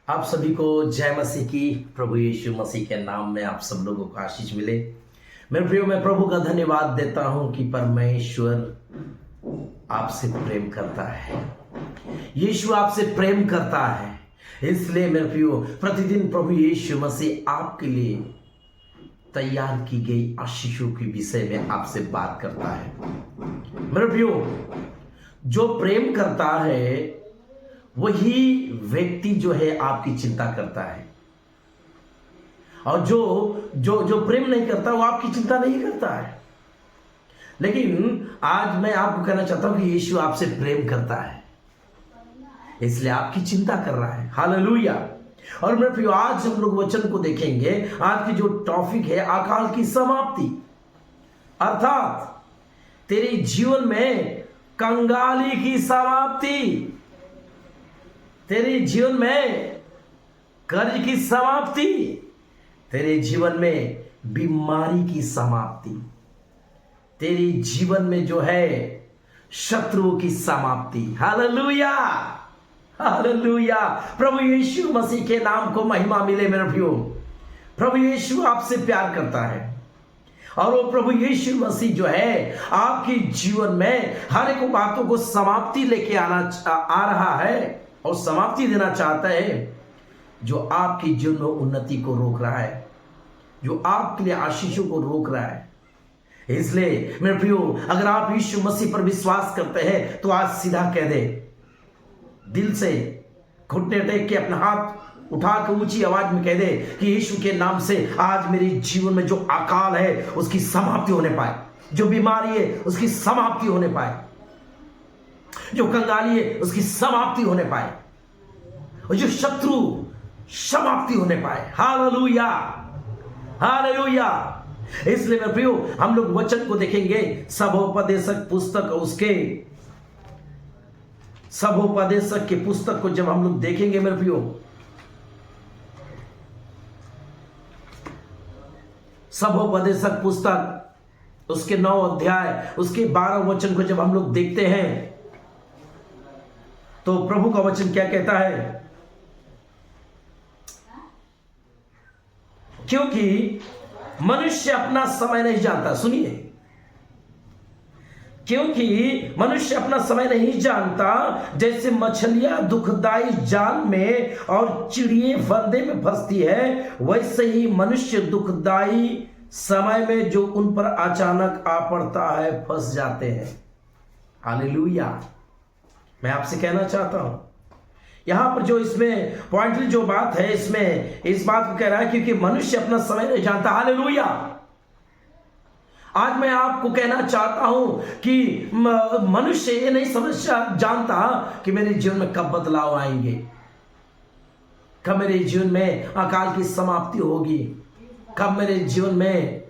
आप सभी को जय मसीह की। प्रभु यीशु मसीह के नाम में आप सब लोगों को आशीष मिले। मेरे प्रियो, मैं प्रभु का धन्यवाद देता हूं कि परमेश्वर आपसे प्रेम करता है। यीशु आपसे प्रेम करता है। इसलिए मेरे प्रियो, प्रतिदिन प्रभु यीशु मसीह आपके लिए तैयार की गई आशीषों के विषय में आपसे बात करता है। मेरे प्रियो, जो प्रेम करता है वही व्यक्ति जो है आपकी चिंता करता है, और जो जो जो प्रेम नहीं करता वो आपकी चिंता नहीं करता है। लेकिन आज मैं आपको कहना चाहता हूं कि यीशु आपसे प्रेम करता है, इसलिए आपकी चिंता कर रहा है। हालेलुया। और मेरे प्रियो, आज हम लोग वचन को देखेंगे। आज की जो टॉपिक है अकाल की समाप्ति, अर्थात तेरे जीवन में कंगाली की समाप्ति, तेरे जीवन में कर्ज की समाप्ति, तेरे जीवन में बीमारी की समाप्ति, तेरे जीवन में जो है शत्रुओं की समाप्ति। Hallelujah, hallelujah. प्रभु यीशु मसीह के नाम को महिमा मिले। मेरे प्रियो, प्रभु यीशु आपसे प्यार करता है, और वो प्रभु यीशु मसीह जो है आपके जीवन में हर एक बातों को समाप्ति लेके आ रहा है और समाप्ति देना चाहता है, जो आपके जीवन में उन्नति को रोक रहा है, जो आपके लिए आशीषों को रोक रहा है। इसलिए मेरे प्रियो, अगर आप यीशु मसीह पर विश्वास करते हैं तो आज सीधा कह दे, दिल से घुटने टेक के अपना हाथ उठा के ऊंची आवाज में कह दे कि यीशु के नाम से आज मेरे जीवन में जो अकाल है उसकी समाप्ति होने पाए, जो बीमारी है उसकी समाप्ति होने पाए, जो कंगाली है उसकी समाप्ति होने पाए, और जो शत्रु समाप्ति होने पाए। Hallelujah, hallelujah. इसलिए मेरे प्रियो, हम लोग वचन को देखेंगे। सबोपदेशक पुस्तक, उसके सबोपदेशक के पुस्तक को जब हम लोग देखेंगे मेरे प्रियो, सबोपदेशक पुस्तक उसके 9 अध्याय उसके 12 वचन को जब हम लोग देखते हैं तो प्रभु का वचन क्या कहता है? क्योंकि मनुष्य अपना समय नहीं जानता। सुनिए, क्योंकि मनुष्य अपना समय नहीं जानता, जैसे मछलियां दुखदाई जाल में और चिड़िए फंदे में फंसती है, वैसे ही मनुष्य दुखदाई समय में जो उन पर अचानक आ पड़ता है फंस जाते हैं। हालेलुया। मैं आपसे कहना चाहता हूं, यहां पर जो इसमें पॉइंटली जो बात है, इसमें इस बात को कह रहा है क्योंकि मनुष्य अपना समय नहीं जानता। हालेलुया। आज मैं आपको कहना चाहता हूं कि मनुष्य ये नहीं समझ जानता कि मेरे जीवन में कब बदलाव आएंगे, कब मेरे जीवन में अकाल की समाप्ति होगी, कब मेरे जीवन में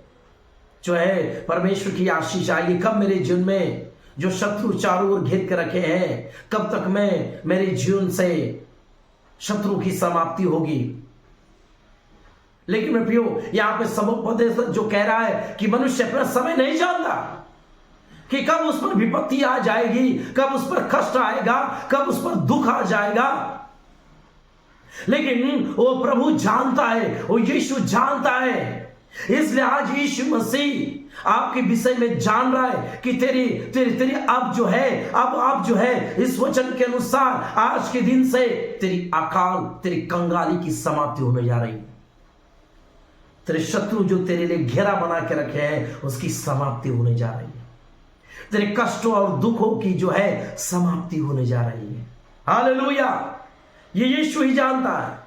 जो है परमेश्वर की आशीष आएगी, कब मेरे जीवन में जो शत्रु चारों ओर घेर के रखे हैं, कब तक मैं मेरे जीवन से शत्रु की समाप्ति होगी। लेकिन मैं प्रियो, यहां पे सबोपदेशक जो कह रहा है कि मनुष्य अपना समय नहीं जानता कि कब उस पर विपत्ति आ जाएगी, कब उस पर कष्ट आएगा, कब उस पर दुख आ जाएगा। लेकिन वो प्रभु जानता है, वो यीशु जानता है। इसलिए आज यीशु मसीह आपके विषय में जान रहा है कि तेरी तेरी तेरी अब जो है, अब आप जो है इस वचन के अनुसार आज के दिन से तेरी अकाल, तेरी कंगाली की समाप्ति होने जा रही है। तेरे शत्रु जो तेरे लिए घेरा बना के रखे हैं उसकी समाप्ति होने जा रही है। तेरे कष्टों और दुखों की जो है समाप्ति होने जा रही है। हालेलुया। ये यीशु ही जानता है,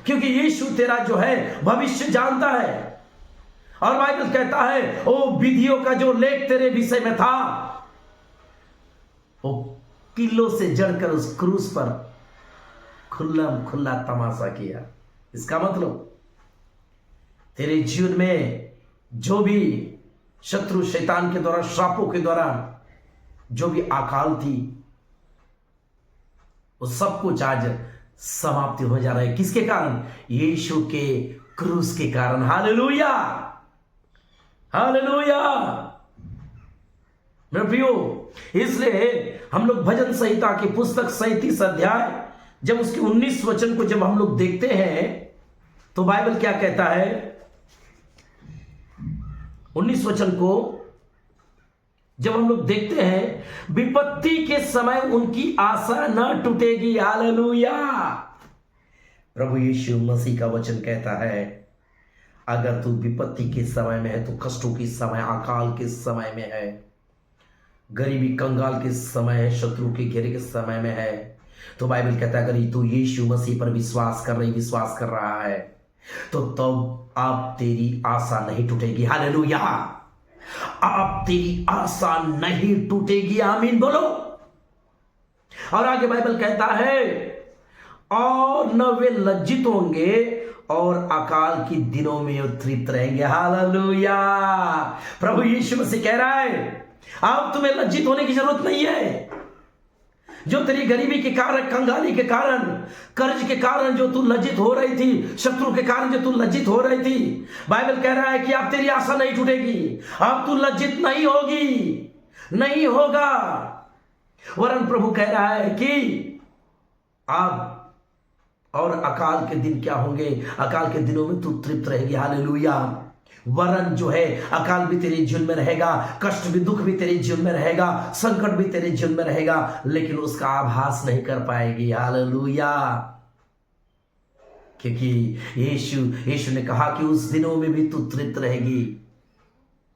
क्योंकि यीशु तेरा जो है भविष्य जानता है। और बाइबल कहता है वो विधियों का जो लेख तेरे विषय में था, वो किलो से जड़कर उस क्रूस पर खुला तमाशा किया। इसका मतलब तेरे जीवन में जो भी शत्रु शैतान के द्वारा, श्रापों के द्वारा जो भी अकाल थी, वो सब कुछ आज समाप्ति हो जा रहा है। किसके कारण? यीशु के क्रूस के कारण। Hallelujah, hallelujah. मेरे प्रियो, इसलिए हम लोग भजन संहिता की पुस्तक 37 अध्याय जब उसके 19 वचन को जब हम लोग देखते हैं तो बाइबल क्या कहता है, 19 वचन को जब हम लोग देखते हैं, विपत्ति के समय उनकी आशा न टूटेगी। हालेलुया। प्रभु यीशु मसीह का वचन कहता है, अगर तू विपत्ति के समय में है, तो कष्टों के समय, अकाल के समय में है, गरीबी कंगाल के समय है, शत्रु के घेरे के समय में है, तो बाइबल कहता है अगर तू यीशु मसीह पर विश्वास कर रहा है, तो तब आप तेरी आशा नहीं टूटेगी। हालेलुया। आप तेरी आशा नहीं टूटेगी। आमीन बोलो। और आगे बाइबल कहता है, और न वे लज्जित होंगे और अकाल के दिनों में तृप्त रहेंगे। हालेलुया। प्रभु यीशु मसीह कह रहा है, अब तुम्हें लज्जित होने की जरूरत नहीं है। जो तेरी गरीबी के कारण, कंगाली के कारण, कर्ज के कारण जो तू लज्जित हो रही थी, शत्रु के कारण जो तू लज्जित हो रही थी, बाइबल कह रहा है कि अब तेरी आशा नहीं टूटेगी, अब तू लज्जित नहीं होगी, नहीं होगा। वरन प्रभु कह रहा है कि अब और अकाल के दिन क्या होंगे, अकाल के दिनों में तू तृप्त रहेगी। हालेलुया। वरन जो है, अकाल भी तेरे जीवन में रहेगा, कष्ट भी, दुख भी तेरे जीवन में रहेगा, संकट भी तेरे जीवन में रहेगा, लेकिन उसका आभास नहीं कर पाएगी। हालेलुया। क्योंकि यीशु ने कहा कि उस दिनों में भी तू तृप्त रहेगी।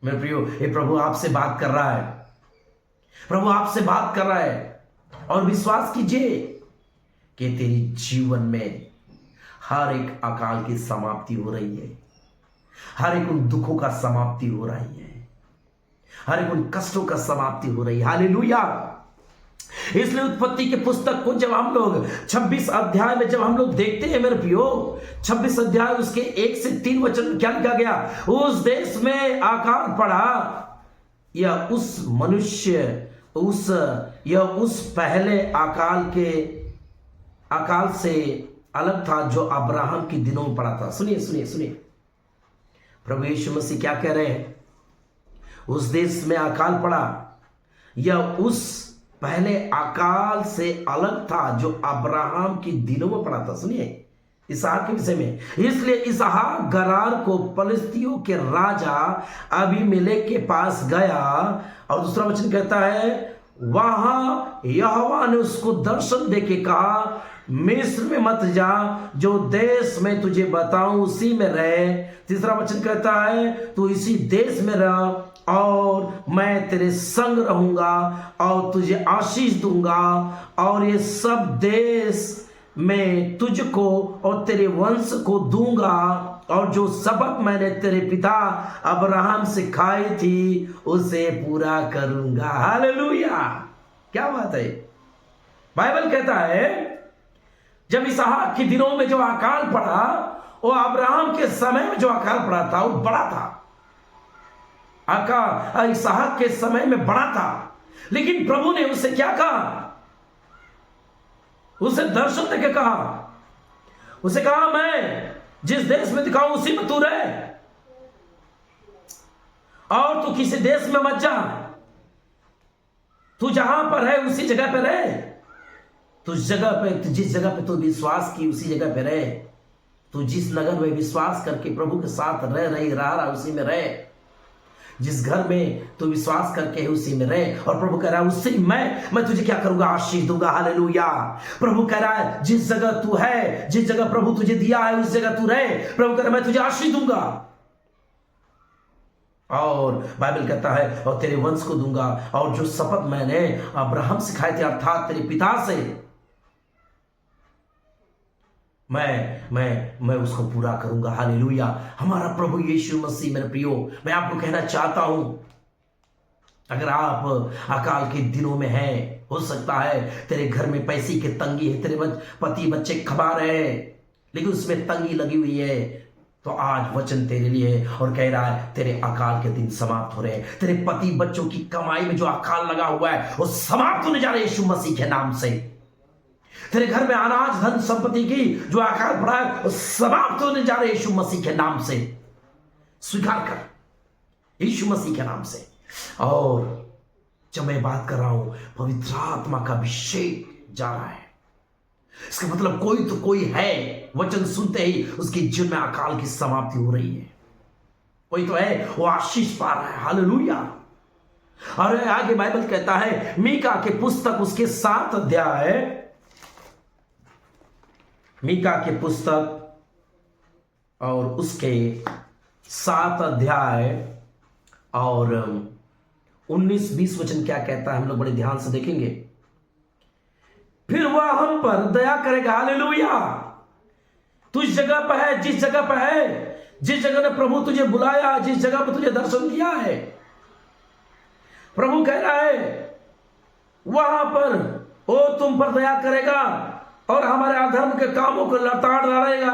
मेरे प्रियो, ये प्रभु आपसे बात कर रहा है, प्रभु आपसे बात कर रहा है। और विश्वास कीजिए कि तेरी जीवन में हर एक अकाल की समाप्ति हो रही है, हर एक उन दुखों का समाप्ति हो रही है, हर एक उन कष्टों का समाप्ति हो रही है। हालेलुया। इसलिए उत्पत्ति के पुस्तक को जब हम लोग 26 अध्याय में जब हम लोग देखते हैं मेरे प्रियो, 26 अध्याय उसके 1 से 3 वचन क्या लिखा गया, उस देश में अकाल पड़ा, यह उस मनुष्य उस पहले अकाल से अलग था जो अब्राहम के दिनों में पड़ा था। सुनिए सुनिए सुनिए, प्रभु यीशु मसीह क्या कह रहे हैं, उस देश में अकाल पड़ा, यह उस पहले अकाल से अलग था जो अब्राहम के दिनों में पड़ा था। सुनिए इसहाक के विषय में, इसलिए इसहाक गरार को पलिश्तियों के राजा अबीमेलेक के पास गया, और दूसरा वचन कहता है, वहां यहोवा ने उसको दर्शन देके कहा, मिस्र में मत जा, जो देश में तुझे बताऊं उसी में रहे। तीसरा वचन कहता है, तू इसी देश में रह और मैं तेरे संग रहूंगा और तुझे आशीष दूंगा, और ये सब देश मैं तुझको और तेरे वंश को दूंगा, और जो शपथ मैंने तेरे पिता अब्राहम से खाई थी उसे पूरा करूंगा। हालेलुया। क्या बात है। बाइबल कहता है जब इसहाक के दिनों में जो अकाल पड़ा, वो अब्राहम के समय में जो अकाल पड़ा था वो बड़ा था, इसहाक के समय में बड़ा था, लेकिन प्रभु ने उसे क्या कहा, उसे दर्शन देके कहा, उसे कहा मैं जिस देश में दिखाऊं उसी में तू रहे, और तू किसी देश में मत जा, तू जहां पर है उसी जगह पे रहे, तू जगह पे, जिस जगह पे तू विश्वास की उसी जगह पे रहे, तू जिस नगर में विश्वास करके प्रभु के साथ रह रहा उसी में रहे, जिस घर में तू विश्वास करके है उसी में रहे। और प्रभु कह रहा है उसी मैं तुझे क्या करूंगा, आशीष दूंगा। हालेलुया। प्रभु कह रहा है जिस जगह तू है, जिस जगह प्रभु तुझे दिया है उस जगह तू रहे, प्रभु कह रहा है मैं तुझे आशीष दूंगा, और बाइबल कहता है और तेरे वंश को दूंगा, और जो शपथ मैंने अब्राहम से खाए थे अर्थात तेरे पिता से, मैं उसको पूरा करूंगा। हालेलुया। हमारा प्रभु यीशु मसीह मेरे प्रियो, मैं आपको कहना चाहता हूं, अगर आप अकाल के दिनों में हैं, हो सकता है तेरे घर में पैसे की तंगी है, तेरे पति बच्चे कमा रहे हैं लेकिन उसमें तंगी लगी हुई है, तो आज वचन तेरे लिए और कह रहा है तेरे अकाल के दिन समाप्त हो रहे हैं। तेरे पति बच्चों की कमाई में जो अकाल लगा हुआ है वो समाप्त होने जा रहे हैं यीशु मसीह के नाम से। तेरे घर में अनाज धन संपत्ति की जो अकाल पड़ा है वो समाप्त होने जा रहे हैं यीशु मसीह के नाम से। स्वीकार कर यीशु मसीह के नाम से। और जब मैं बात कर रहा हूं पवित्र आत्मा का अभिषेक जा रहा है, इसका मतलब कोई तो कोई है, वचन सुनते ही उसके जीवन में अकाल की समाप्ति हो रही है। कोई तो है, वो आशीष पा रहा है। हालेलुया। और आगे बाइबल कहता है, मीका के पुस्तक उसके 7 अध्याय, मीका के पुस्तक और उसके 7 अध्याय और 19-20 वचन क्या कहता है, हम लोग बड़े ध्यान से देखेंगे। फिर वह हम पर दया करेगा। हालेलुया। तू इस जगह पर है, जिस जगह पर है, जिस जगह ने प्रभु तुझे बुलाया, जिस जगह पर तुझे दर्शन दिया है, प्रभु कह रहा है वहां पर वो तुम पर दया करेगा और हमारे अधर्म के कामों को लताड़ डालेगा,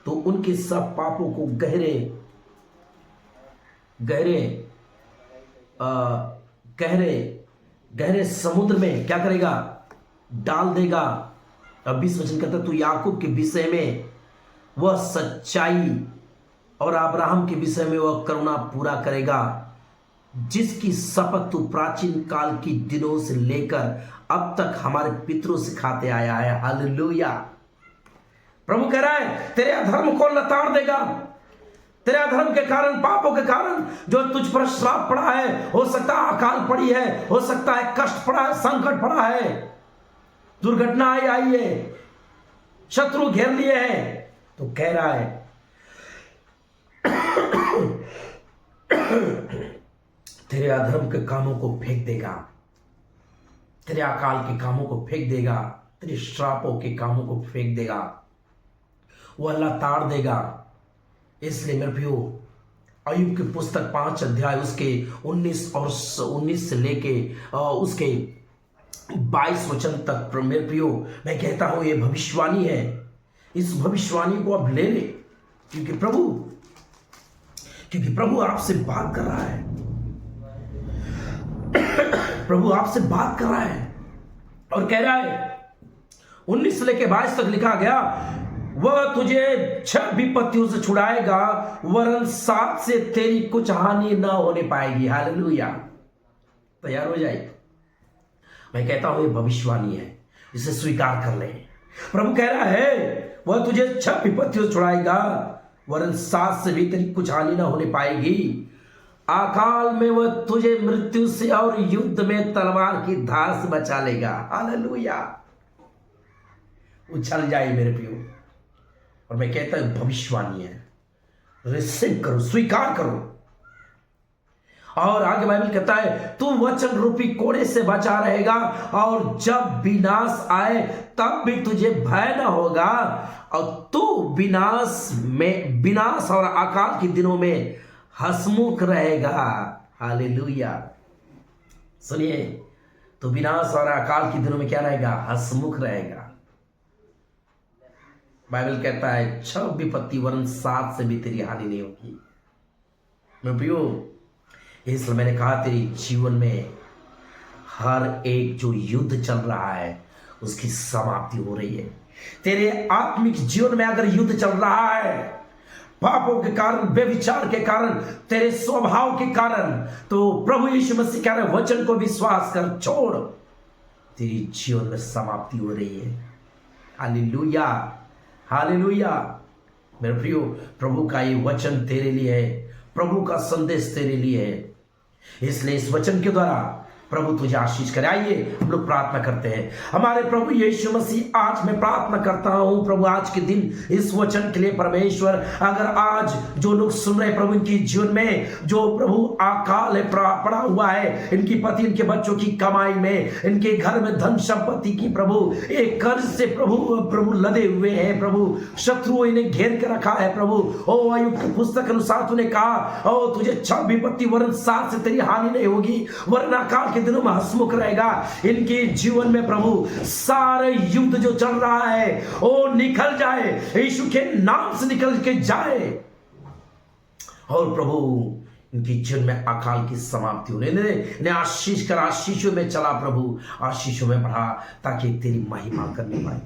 तो उनके सब पापों को गहरे गहरे गहरे गहरे समुद्र में क्या करेगा, डाल देगा। अब 20 वचन कहता है, तू याकूब के विषय में वह सच्चाई और अब्राहम के विषय में वह करुणा पूरा करेगा, जिसकी शपथ तू प्राचीन काल की दिनों से लेकर अब तक हमारे पितरों से खाते आया है। हालेलुया। प्रभु कह रहा है, तेरे अधर्म को लताड़ देगा। तेरे अधर्म के कारण, पापों के कारण जो तुझ पर श्राप पड़ा है, हो सकता है अकाल पड़ी है, हो सकता है कष्ट पड़ा है, संकट पड़ा है, दुर्घटना आई है, शत्रु घेर लिए हैं, तो कह रहा है तेरे अधर्म के कामों को फेंक देगा, तेरे अकाल के कामों को फेंक देगा, तेरे श्रापों के कामों को फेंक देगा, वो अल्लाह ताड़ देगा। इसलिए मेरे प्रियो, अय्यूब की पुस्तक 5 अध्याय उसके 19 से लेके उसके 22 वचन तक मेरे प्रियो, मैं कहता हूं ये भविष्यवाणी है। इस भविष्यवाणी को अब ले ले, क्योंकि प्रभु आपसे बात कर रहा है। प्रभु आपसे बात कर रहा है और कह रहा है, 19 से लेके 22 तक लिखा गया, वह तुझे 6 विपत्तियों से छुड़ाएगा, वरन 7 से तेरी कुछ हानि न होने पाएगी। हालेलुया। तैयार हो जाए। मैं कहता हूं ये भविष्यवाणी है, इसे स्वीकार कर ले। प्रभु कह रहा है, वह तुझे 6 विपत्तियों से छुड़ाएगा, वरन 7 से भी तेरी कुछ हानि न होने पाएगी। अकाल में वह तुझे मृत्यु से और युद्ध में तलवार की धार से बचा लेगा। हालेलुया। उछल जाए मेरे प्रियो। और मैं कहता हूं भविष्यवाणी है, रिसीव करो, स्वीकार करो। और आगे बाइबल कहता है, तू वचन रूपी कोड़े से बचा रहेगा, और जब विनाश आए तब भी तुझे भय न होगा, और तू विनाश और अकाल के दिनों में हंसमुख रहेगा। हालेलुया। सुनिए, तो विनाश और अकाल के दिनों में क्या रहेगा, हंसमुख रहेगा। बाइबल कहता है 6 विपत्ति वरन 7 से भी तेरी हानि नहीं होगी। मैं प्रियो, इसलिए मैंने कहा, तेरी जीवन में हर एक जो युद्ध चल रहा है उसकी समाप्ति हो रही है। तेरे आत्मिक जीवन में अगर युद्ध चल रहा है, पापों के कारण, व्यभिचार के कारण, तेरे स्वभाव के कारण, तो प्रभु यीशु मसीह कह रहे वचन को विश्वास कर, छोड़, तेरी जीवन में समाप्ति हो रही है। हालेलुया। हालेलुया। मेरे प्रियो, प्रभु का ये वचन तेरे लिए है, प्रभु का संदेश तेरे लिए है। इसलिए इस वचन के द्वारा प्रभु तुझे आशीष करे। आइए हम लोग प्रार्थना करते हैं। हमारे प्रभु यीशु मसीह, आज मैं प्रार्थना करता हूं प्रभु, आज के दिन इस वचन के लिए परमेश्वर, अगर आज जो लोग सुन रहे प्रभु, इनकी जीवन में जो प्रभु अकाल है पड़ा हुआ है, इनकी पति, इनके बच्चों की कमाई में, इनके घर में धन संपत्ति की प्रभु एक कर्ज से प्रभु लदे हुए हैं प्रभु, शत्रु इन्हें घेर के रखा है प्रभु। ओ अय्यूब की पुस्तक अनुसार तूने कहा, ओ तुझे 6 विपत्ति वरन 7 से तेरी हानि नहीं होगी, वरन अकाल के दिनों में हंसमुख रहेगा। इनके जीवन में प्रभु सारे युद्ध जो चल रहा है वो निकल जाए, यीशु के नाम से निकल के जाए, और प्रभु इनकी जीवन में अकाल की समाप्ति होने दे। इन्हें आशीष कर, आशीषों में चला प्रभु, आशीषों में बढ़ा, ताकि तेरी महिमा करने पाए।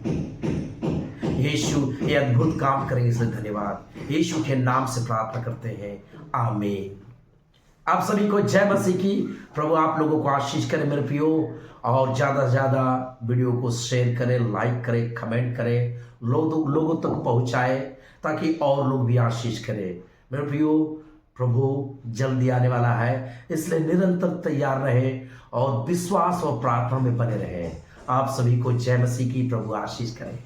यीशु ये अद्भुत काम करेंगे, इसलिए धन्यवाद। यीशु के नाम से प्रार्थना करते हैं, आमीन। आप सभी को जय मसीह की। प्रभु आप लोगों को आशीष करे मेरे प्रियो, और ज़्यादा से ज़्यादा वीडियो को शेयर करें, लाइक करें, कमेंट करें, लोगों तक पहुंचाएं ताकि और लोग भी आशीष करें। मेरे प्रियो, प्रभु जल्दी आने वाला है, इसलिए निरंतर तैयार रहे और विश्वास और प्रार्थना में बने रहे। आप सभी को जय मसीह की। प्रभु आशीष करें।